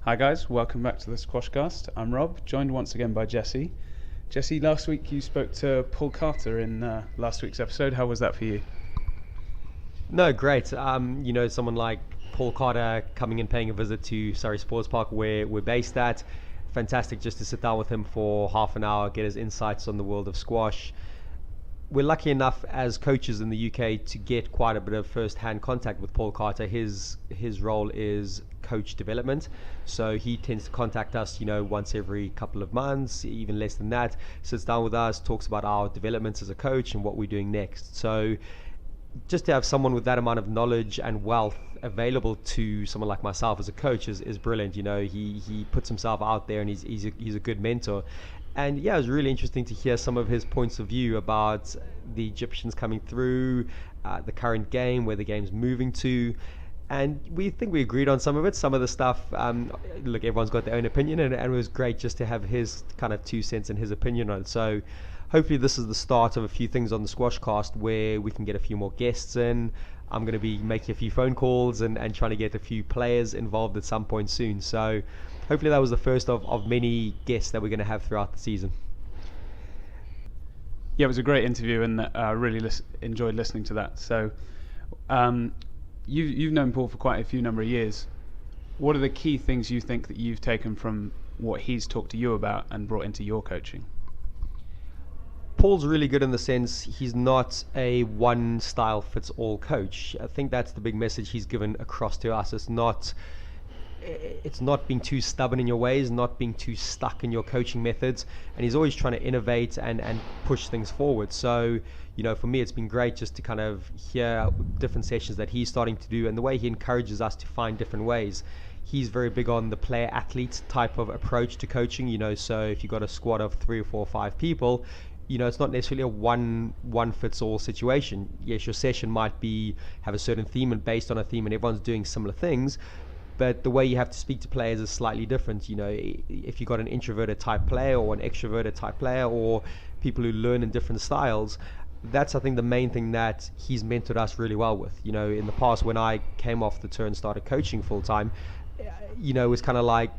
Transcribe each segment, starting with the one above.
Hi guys, welcome back to the Squashcast. I'm Rob, joined once again by Jesse. Jesse, last week you spoke to Paul Carter in last week's episode. How was that for you? No, great. Someone like Paul Carter coming and paying a visit to Surrey Sports Park where we're based at. Fantastic just to sit down with him for half an hour, get his insights on the world of squash. We're lucky enough as coaches in the UK to get quite a bit of first-hand contact with Paul Carter. His role is coach development, so he tends to contact us, once every couple of months, even less than that. Sits down with us, talks about our developments as a coach and what we're doing next. So just to have someone with that amount of knowledge and wealth available to someone like myself as a coach is brilliant. He puts himself out there and he's a good mentor. And yeah, it was really interesting to hear some of his points of view about the Egyptians coming through, the current game, where the game's moving to. And we think we agreed on some of it. Some of the stuff, look, everyone's got their own opinion, and it was great just to have his kind of 2 cents and his opinion on it. So hopefully this is the start of a few things on the Squashcast where we can get a few more guests in. I'm going to be making a few phone calls and trying to get a few players involved at some point soon. So hopefully that was the first of many guests that we're going to have throughout the season. Yeah, it was a great interview and I really enjoyed listening to that. So you've known Paul for quite a few number of years. What are the key things you think that you've taken from what he's talked to you about and brought into your coaching? Paul's really good in the sense he's not a one-style-fits-all coach. I think that's the big message he's given across to us. It's not being too stubborn in your ways, not being too stuck in your coaching methods, and he's always trying to innovate and push things forward. So, for me, it's been great just to kind of hear different sessions that he's starting to do and the way he encourages us to find different ways. He's very big on the player-athlete type of approach to coaching, so if you've got a squad of 3 or 4 or 5 people, it's not necessarily a one-fits-all situation. Yes, your session might have a certain theme and based on a theme and everyone's doing similar things, but the way you have to speak to players is slightly different. If you've got an introverted type player or an extroverted type player or people who learn in different styles, that's, I think, the main thing that he's mentored us really well with. In the past when I came off the tour and started coaching full-time, it was kind of like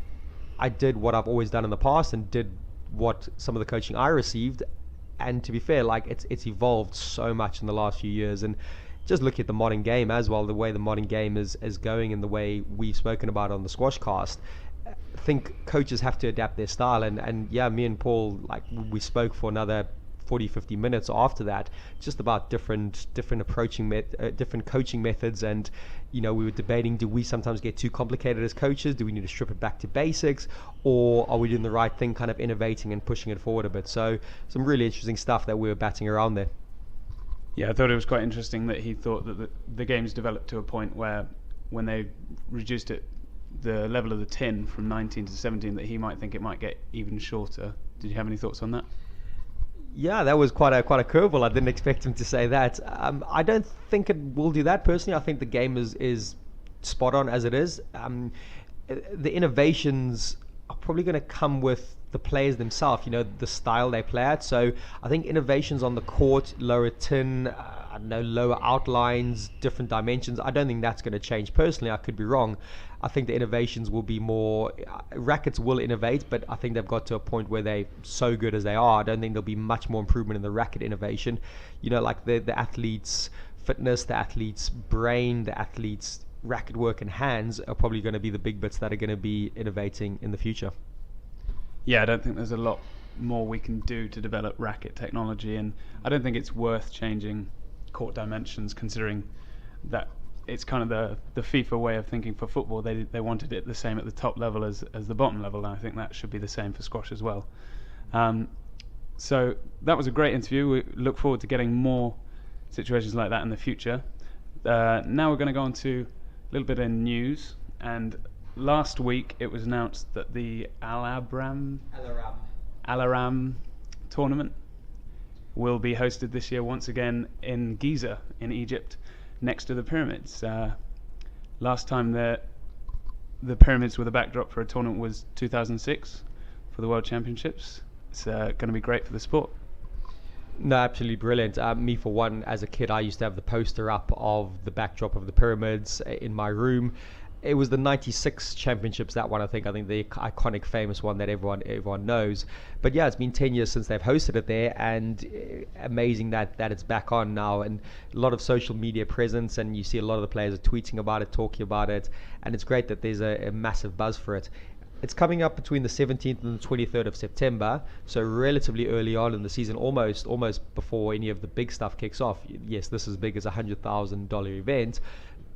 I did what I've always done in the past and did what some of the coaching I received. And to be fair, it's evolved so much in the last few years. And just look at the modern game as well, the way the modern game is going and the way we've spoken about on the Squashcast. I think coaches have to adapt their style. And yeah, me and Paul, we spoke for another 40-50 minutes after that, just about different different coaching methods. And we were debating, do we sometimes get too complicated as coaches? Do we need to strip it back to basics, or are we doing the right thing, kind of innovating and pushing it forward a bit? So some really interesting stuff that we were batting around there. Yeah, I thought it was quite interesting that he thought that the game's developed to a point where when they reduced the level of the tin from 19 to 17, that he might think it might get even shorter. Did you have any thoughts on that? Yeah, that was quite a curveball. I didn't expect him to say that. I don't think it will do that personally. I think the game is spot on as it is. The innovations are probably going to come with the players themselves, the style they play at. So I think innovations on the court, lower tin, lower outlines, different dimensions, I don't think that's going to change personally. I could be wrong. I think the innovations will be more, rackets will innovate, but I think they've got to a point where they're so good as they are. I don't think there'll be much more improvement in the racket innovation. The athlete's fitness, the athlete's brain, the athlete's racket work and hands are probably going to be the big bits that are going to be innovating in the future. Yeah, I don't think there's a lot more we can do to develop racket technology, and I don't think it's worth changing court dimensions, considering that it's kind of the FIFA way of thinking for football. They wanted it the same at the top level as the bottom level, and I think that should be the same for squash as well. So that was a great interview. We look forward to getting more situations like that in the future. Now we're going to go on to a little bit of news, and last week it was announced that the Al-Aram tournament will be hosted this year once again in Giza in Egypt, next to the pyramids. Last time the pyramids were the backdrop for a tournament was 2006 for the World Championships. It's going to be great for the sport. No, absolutely brilliant. Me, for one, as a kid, I used to have the poster up of the backdrop of the pyramids in my room. It was the '96 championships, that one. I think the iconic, famous one that everyone knows. But yeah, it's been 10 years since they've hosted it there, and amazing that it's back on now, and a lot of social media presence, and you see a lot of the players are tweeting about it, talking about it, and it's great that there's a massive buzz for it. It's coming up between the 17th and the 23rd of September, so relatively early on in the season, almost before any of the big stuff kicks off. Yes, this is as big as $100,000 event,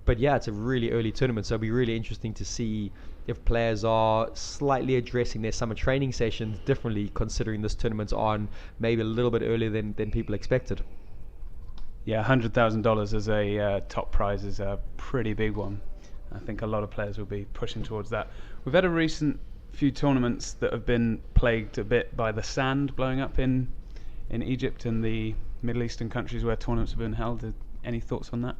but yeah, it's a really early tournament, so it'll be really interesting to see if players are slightly addressing their summer training sessions differently, considering this tournament's on maybe a little bit earlier than people expected. Yeah, $100,000 as a top prize is a pretty big one. I think a lot of players will be pushing towards that. We've had a recent few tournaments that have been plagued a bit by the sand blowing up in Egypt and the Middle Eastern countries where tournaments have been held. Any thoughts on that?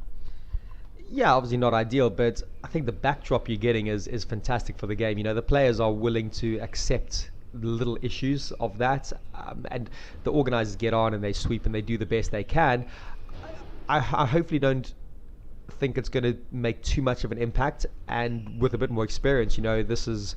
Yeah, obviously not ideal, but I think the backdrop you're getting is fantastic for the game. You know, the players are willing to accept the little issues of that, and the organisers get on and they sweep and they do the best they can. I hopefully don't think it's going to make too much of an impact, and with a bit more experience, you know, this is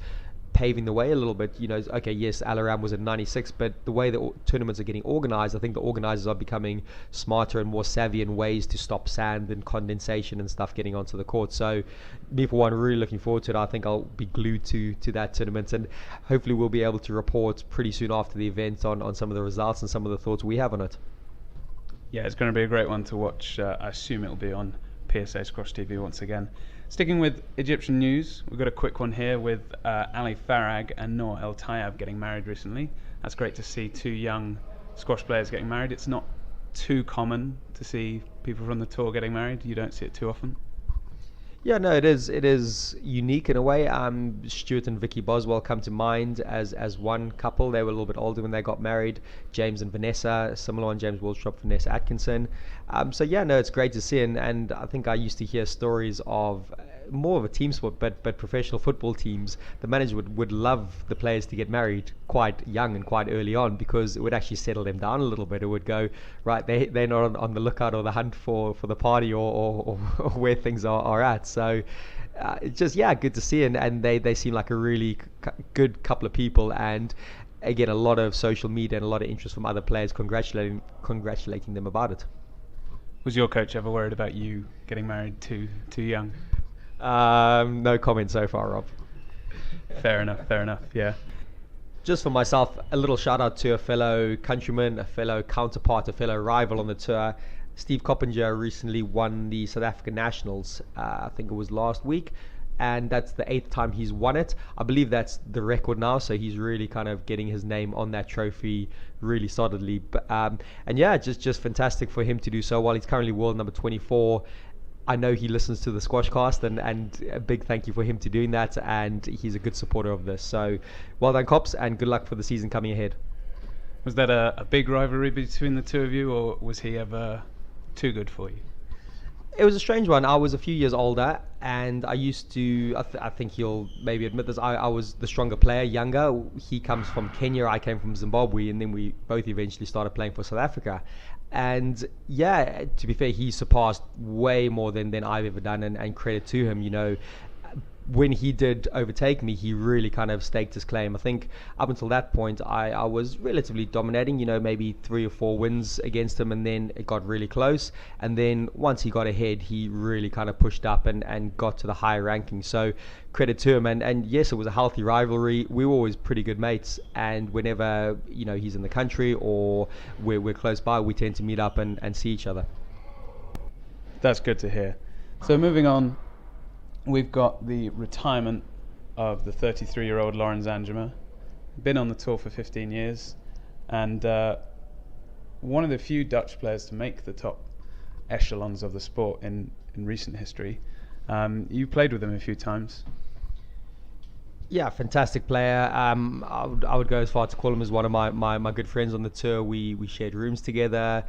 paving the way a little bit. You know, okay, yes, Al Aram was in '96, but the way the tournaments are getting organised, I think the organisers are becoming smarter and more savvy in ways to stop sand and condensation and stuff getting onto the court. So me, for one, really looking forward to it. I think I'll be glued to that tournament, and hopefully we'll be able to report pretty soon after the event on some of the results and some of the thoughts we have on it. Yeah, it's going to be a great one to watch. I assume it'll be on PSA Squash TV once again. Sticking with Egyptian news, we've got a quick one here with Ali Farag and Noor El Tayeb getting married recently. That's great to see two young squash players getting married. It's not too common to see people from the tour getting married. You don't see it too often. Yeah, no, it is unique in a way. Stuart and Vicky Boswell come to mind as one couple. They were a little bit older when they got married. James and Vanessa, a similar one, James Waldrop, Vanessa Atkinson. So yeah, no, it's great to see, and I think I used to hear stories of more of a team sport, but professional football teams, the manager would love the players to get married quite young and quite early on, because it would actually settle them down a little bit. It would go, right, they're not on the lookout or the hunt for the party or where things are at. So it's just, yeah, good to see, and they seem like a really good couple of people, and again, a lot of social media and a lot of interest from other players congratulating them about it. Was your coach ever worried about you getting married too young? No comment so far, Rob. Fair enough, yeah. Just for myself, a little shout out to a fellow countryman, a fellow counterpart, a fellow rival on the tour. Steve Coppinger recently won the South African Nationals, I think it was last week, and that's the 8th time he's won it. I believe that's the record now, so he's really kind of getting his name on that trophy really solidly. But, and yeah, just fantastic for him to do so well. He's currently world number 24. I know he listens to the Squashcast, and a big thank you for him to doing that, and he's a good supporter of this. So well done, Cops, and good luck for the season coming ahead. Was that a big rivalry between the two of you, or was he ever too good for you? It was a strange one. I was a few years older, and I used to, I think he'll maybe admit this, I was the stronger player, younger. He comes from Kenya, I came from Zimbabwe, and then we both eventually started playing for South Africa. And yeah, to be fair, he surpassed way more than I've ever done, and credit to him. You know, when he did overtake me, he really kind of staked his claim. I think up until that point, I was relatively dominating, you know, maybe 3 or 4 wins against him, and then it got really close. And then once he got ahead, he really kind of pushed up and got to the higher ranking. So credit to him. And yes, it was a healthy rivalry. We were always pretty good mates, and whenever, you know, he's in the country or we're close by, we tend to meet up and see each other. That's good to hear. So moving on, we've got the retirement of the 33-year-old Laurens Anjema. Been on the tour for 15 years, and one of the few Dutch players to make the top echelons of the sport in recent history. You played with him a few times. Yeah, fantastic player. I would go as far to call him as one of my good friends on the tour. We shared rooms together.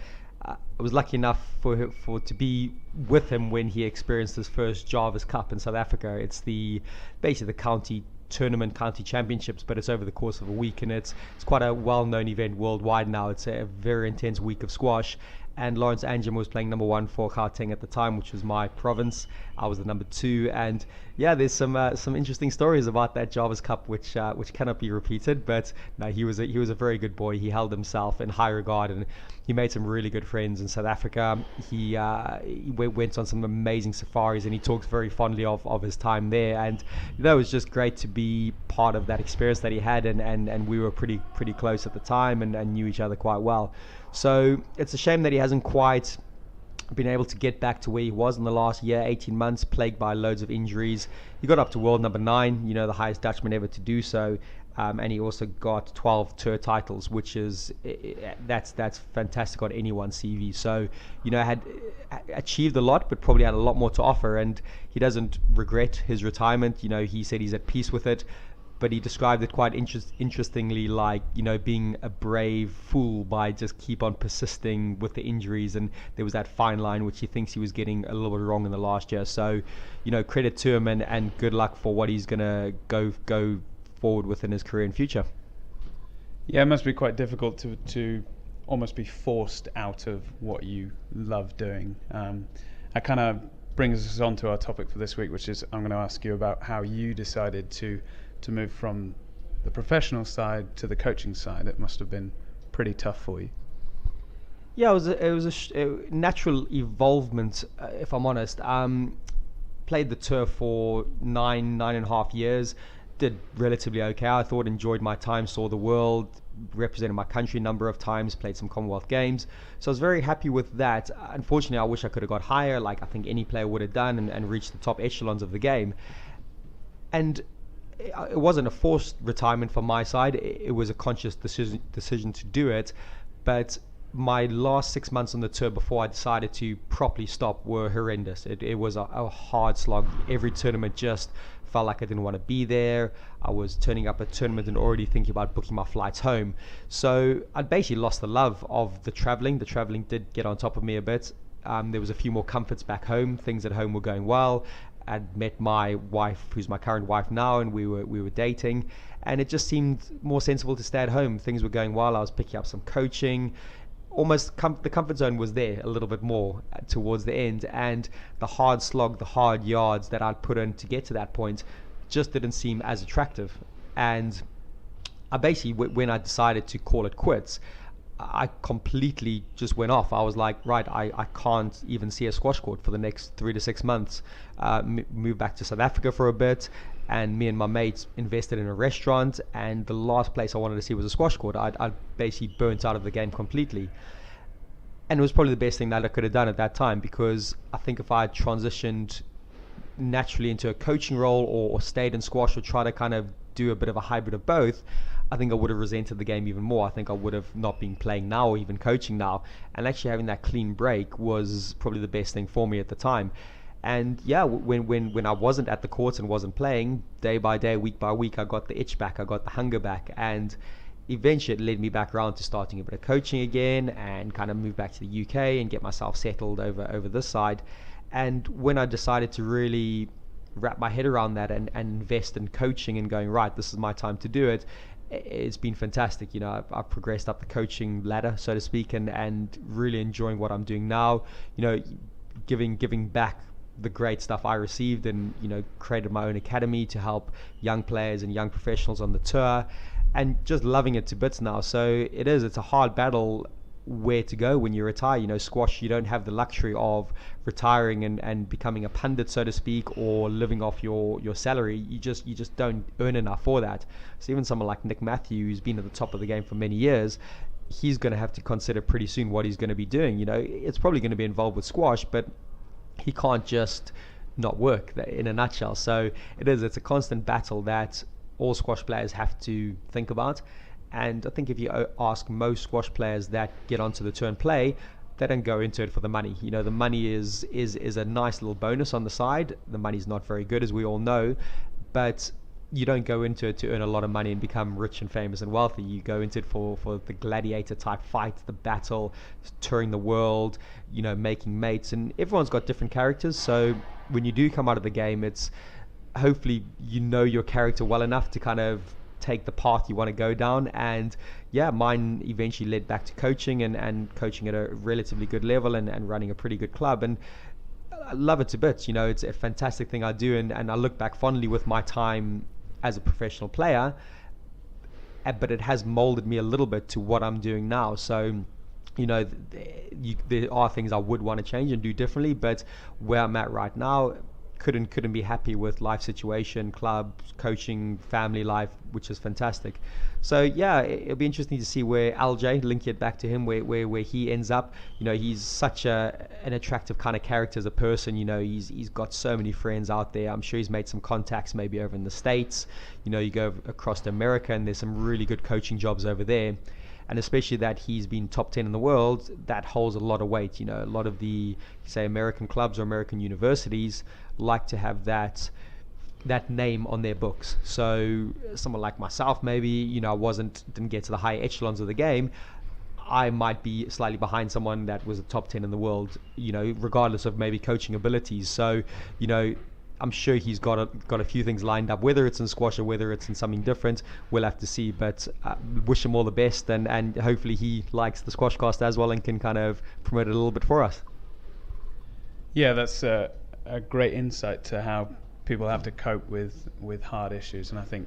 I was lucky enough to be with him when he experienced his first Jarvis Cup in South Africa. It's basically the county tournament, county championships, but it's over the course of a week, and it's quite a well-known event worldwide now. It's a very intense week of squash, and Laurens Anjema was playing number 1 for Gauteng at the time, which was my province. I was the number 2, and Yeah, there's some interesting stories about that Jarvis Cup, which cannot be repeated. But no, he was a very good boy. He held himself in high regard, and he made some really good friends in South Africa. He went on some amazing safaris, and he talked very fondly of his time there. And it was just great to be part of that experience that he had, and we were pretty close at the time, and knew each other quite well. So it's a shame that he hasn't quite been able to get back to where he was in the last year, 18 months, plagued by loads of injuries. He got up to world number 9, the highest Dutchman ever to do so. And he also got 12 tour titles, which is that's fantastic on anyone's CV. So, had achieved a lot, but probably had a lot more to offer. And he doesn't regret his retirement. He said he's at peace with it. But he described it quite interestingly, like, being a brave fool by just keep on persisting with the injuries. And there was that fine line, which he thinks he was getting a little bit wrong in the last year. So, credit to him, and good luck for what he's going to go forward within his career and future. Yeah, it must be quite difficult to almost be forced out of what you love doing. That kind of brings us on to our topic for this week, which is I'm going to ask you about how you decided to move from the professional side to the coaching side. It must have been pretty tough for you. Yeah, it was a natural evolvement, if I'm honest. Played the tour for nine and a half years. Did relatively okay. I thought, enjoyed my time, saw the world, represented my country a number of times, played some Commonwealth Games. So I was very happy with that. Unfortunately, I wish I could have got higher, like I think any player would have done, and reached the top echelons of the game. And it wasn't a forced retirement from my side. It was a conscious decision to do it. But my last 6 months on the tour before I decided to properly stop were horrendous. It was a hard slog. Every tournament just felt like I didn't want to be there. I was turning up at tournament and already thinking about booking my flights home. So I basically lost the love of the traveling. The traveling did get on top of me a bit. There was a few more comforts back home. Things at home were going well. I'd met my wife, who's my current wife now, and we were dating, and it just seemed more sensible to stay at home. Things were going well. I was picking up some coaching. Almost the comfort zone was there a little bit more towards the end, and the hard slog, the hard yards that I'd put in to get to that point just didn't seem as attractive. And I basically, when I decided to call it quits, I completely just went off. I was like, right, I can't even see a squash court for the next 3 to 6 months. Moved back to South Africa for a bit, and me and my mates invested in a restaurant, and the last place I wanted to see was a squash court. I'd basically burnt out of the game completely. And it was probably the best thing that I could have done at that time, because I think if I had transitioned naturally into a coaching role, or stayed in squash, or try to kind of do a bit of a hybrid of both, I think I would have resented the game even more. I think I would have not been playing now or even coaching now. And actually having that clean break was probably the best thing for me at the time. And yeah, when I wasn't at the courts and wasn't playing, day by day, week by week, I got the itch back, I got the hunger back. And eventually it led me back around to starting a bit of coaching again, and kind of move back to the UK and get myself settled over this side. And when I decided to really wrap my head around that and invest in coaching and going, right, this is my time to do it, it's been fantastic. I've progressed up the coaching ladder, so to speak, and really enjoying what I'm doing now. Giving back the great stuff I received, and created my own academy to help young players and young professionals on the tour, and just loving it to bits now. So it's a hard battle where to go when you retire. Squash, you don't have the luxury of retiring and becoming a pundit, so to speak, or living off your salary. You just don't earn enough for that. So even someone like Nick Matthew, who's been at the top of the game for many years, he's going to have to consider pretty soon what he's going to be doing. It's probably going to be involved with squash, but he can't just not work, in a nutshell. So it's a constant battle that all squash players have to think about. And I think if you ask most squash players that get onto the tour and play, they don't go into it for the money. The money is a nice little bonus on the side. The money's not very good, as we all know, but you don't go into it to earn a lot of money and become rich and famous and wealthy. You go into it for the gladiator type fight, the battle, touring the world, making mates, and everyone's got different characters. So when you do come out of the game, it's hopefully your character well enough to kind of take the path you want to go down. And yeah, mine eventually led back to coaching and coaching at a relatively good level and running a pretty good club. And I love it to bits. It's a fantastic thing I do, and I look back fondly with my time as a professional player, but it has molded me a little bit to what I'm doing now. So, there are things I would want to change and do differently, but where I'm at right now, couldn't be happy with life situation, club, coaching, family life, which is fantastic. So yeah, it'll be interesting to see where LJ, link it back to him, where he ends up. He's such an attractive kind of character as a person. He's got so many friends out there. I'm sure he's made some contacts maybe over in the States. You go across to America and there's some really good coaching jobs over there. And especially that he's been top 10 in the world, that holds a lot of weight. A lot of the, say, American clubs or American universities like to have that name on their books. So someone like myself, maybe, didn't get to the high echelons of the game. I might be slightly behind someone that was a top 10 in the world, regardless of maybe coaching abilities. So, I'm sure he's got a few things lined up, whether it's in squash or whether it's in something different. We'll have to see, but wish him all the best, and hopefully he likes the Squashcast as well and can kind of promote it a little bit for us. Yeah, that's a great insight to how people have to cope with hard issues, and I think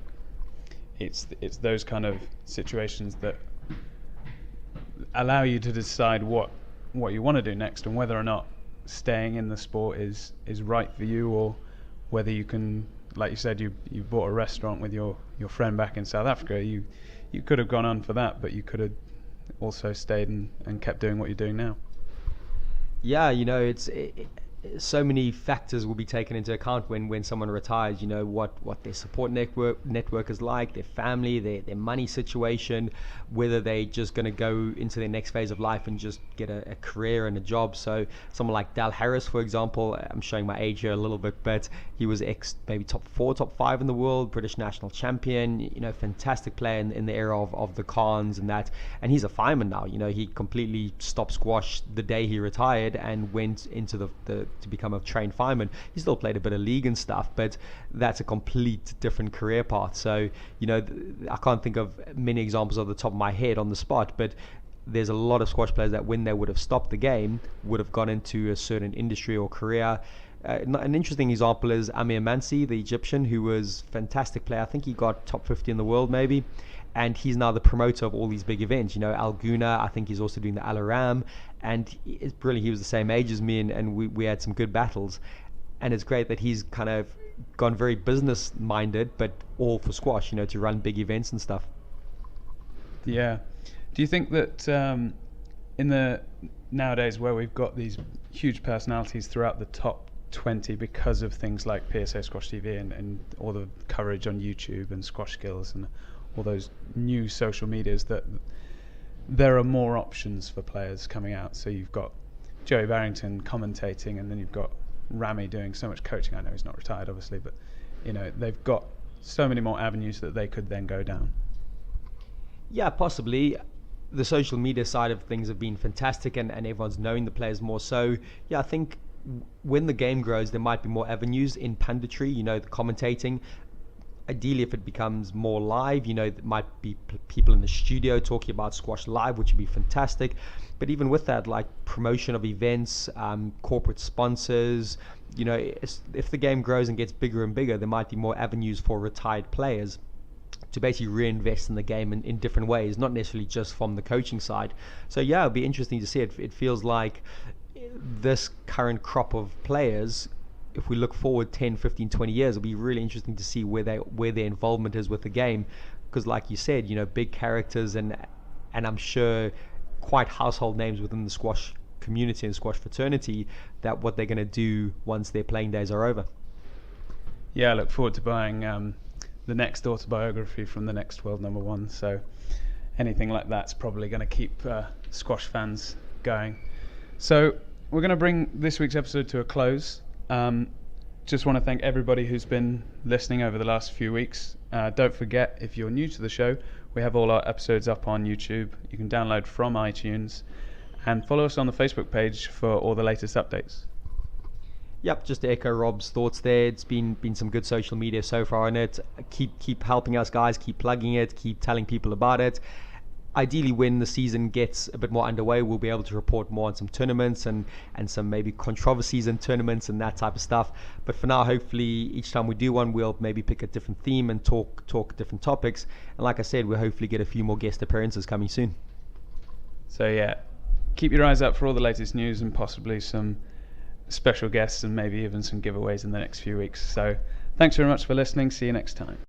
it's those kind of situations that allow you to decide what you want to do next, and whether or not staying in the sport is right for you, or whether you can, like you said, you bought a restaurant with your friend back in South Africa. You could have gone on for that, but you could have also stayed and kept doing what you're doing now. Yeah, so many factors will be taken into account when someone retires. What their support network is like, their family, their money situation, whether they're just going to go into their next phase of life and just get a career and a job. So someone like Dal Harris, for example, I'm showing my age here a little bit, but he was maybe top 4, top 5 in the world, British national champion, fantastic player in the era of the Khans and that. And he's a fireman now. He completely stopped squash the day he retired and went into to become a trained fireman. He still played a bit of league and stuff, but that's a complete different career path. So, I can't think of many examples off the top of my head on the spot, but there's a lot of squash players that when they would have stopped the game, would have gone into a certain industry or career. An interesting example is Amir Mansi, the Egyptian, who was a fantastic player. I think he got top 50 in the world maybe, and he's now the promoter of all these big events. Al Guna, I think he's also doing the Al Aram, and it's brilliant. He was the same age as me, and we had some good battles. And it's great that he's kind of gone very business minded, but all for squash, to run big events and stuff. Yeah. Do you think that in the nowadays where we've got these huge personalities throughout the top 20 because of things like PSA Squash TV and all the coverage on YouTube and Squash Skills and all those new social medias, that there are more options for players coming out? So you've got Joey Barrington commentating, and then you've got Rami doing so much coaching. I know he's not retired obviously, but they've got so many more avenues that they could then go down. Yeah, possibly. The social media side of things have been fantastic, and everyone's knowing the players more. So yeah, I think when the game grows, there might be more avenues in punditry, the commentating. Ideally, if it becomes more live, there might be people in the studio talking about squash live, which would be fantastic. But even with that, like promotion of events, corporate sponsors, if the game grows and gets bigger and bigger, there might be more avenues for retired players to basically reinvest in the game in different ways, not necessarily just from the coaching side. So yeah, it'll be interesting to see it. It feels like this current crop of players, if we look forward 10, 15, 20 years, it'll be really interesting to see where their involvement is with the game. Because like you said, big characters and I'm sure quite household names within the squash community and squash fraternity, that what they're going to do once their playing days are over. Yeah, I look forward to buying the next autobiography from the next world number one. So anything like that's probably going to keep squash fans going. So we're going to bring this week's episode to a close. Just want to thank everybody who's been listening over the last few weeks. Don't forget, if you're new to the show, we have all our episodes up on YouTube. You can download from iTunes, and follow us on the Facebook page for all the latest updates. Yep, just to echo Rob's thoughts there. It's been some good social media so far on it. Keep helping us, guys. Keep plugging it. Keep telling people about it. ideally, when the season gets a bit more underway, we'll be able to report more on some tournaments and some maybe controversies in tournaments and that type of stuff. But for now, hopefully, each time we do one, we'll maybe pick a different theme and talk different topics. And like I said, we'll hopefully get a few more guest appearances coming soon. So yeah, keep your eyes out for all the latest news and possibly some special guests and maybe even some giveaways in the next few weeks. So thanks very much for listening. See you next time.